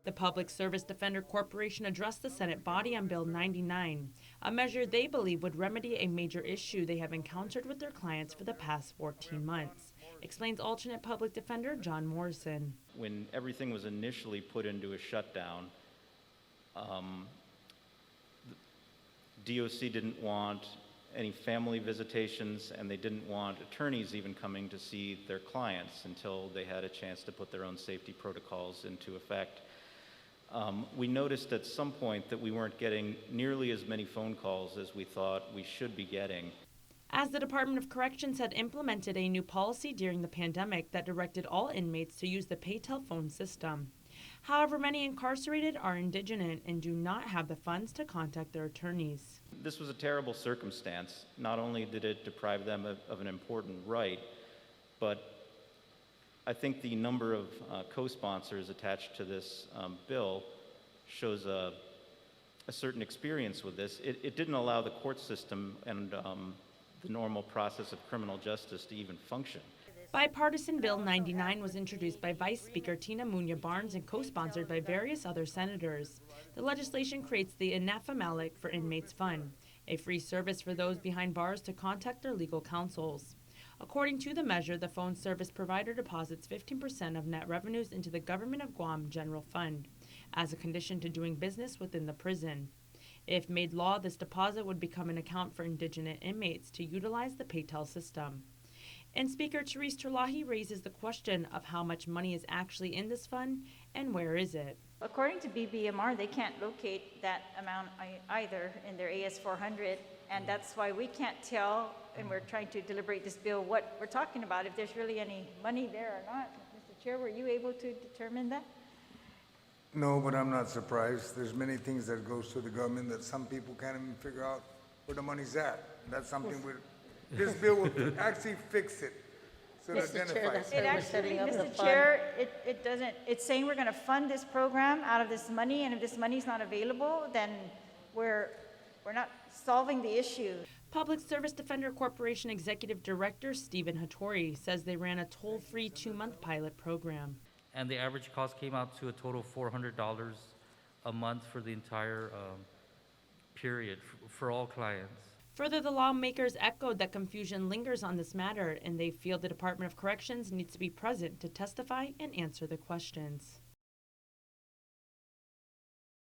The Public Service Defender Corporation addressed the Senate body on Bill 99, a measure they believe would remedy a major issue they have encountered with their clients for the past 14 months, explains alternate public defender John Morrison. When everything was initially put into a shutdown, DOC didn't want any family visitations, and they didn't want attorneys even coming to see their clients until they had a chance to put their own safety protocols into effect. We noticed at some point that we weren't getting nearly as many phone calls as we thought we should be getting. As the Department of Corrections had implemented a new policy during the pandemic that directed all inmates to use the Paytel phone system. However, many incarcerated are indigent and do not have the funds to contact their attorneys. This was a terrible circumstance. Not only did it deprive them of an important right, but I think the number of co-sponsors attached to this bill shows a certain experience with this. It didn't allow the court system and the normal process of criminal justice to even function. Bipartisan Bill 99 was introduced by Vice Speaker Tina Muñoz-Barnes and co-sponsored by various other senators. The legislation creates the FMLIC for Inmates Fund, a free service for those behind bars to contact their legal counsels. According to the measure, the phone service provider deposits 15% of net revenues into the Government of Guam General Fund as a condition to doing business within the prison. If made law, this deposit would become an account for indigent inmates to utilize the Paytel system. And Speaker Therese Terlahi raises the question of how much money is actually in this fund and where is it. According to BBMR, they can't locate that amount either in their AS-400, and that's why we can't tell, and we're trying to deliberate this bill, what we're talking about, if there's really any money there or not. Mr. Chair, were you able to determine that? No, but I'm not surprised. There's many things that goes to the government that some people can't even figure out where the money's at. That's something this bill will actually fix it. So it identifies. It actually, Mr. Chair, it doesn't. It's saying we're going to fund this program out of this money, and if this money is not available, then we're not solving the issue. Public Service Defender Corporation Executive Director Stephen Hattori says they ran a toll-free 2-month pilot program. And the average cost came out to a total of $400 a month for the entire period for all clients. Further, the lawmakers echoed that confusion lingers on this matter, and they feel the Department of Corrections needs to be present to testify and answer the questions.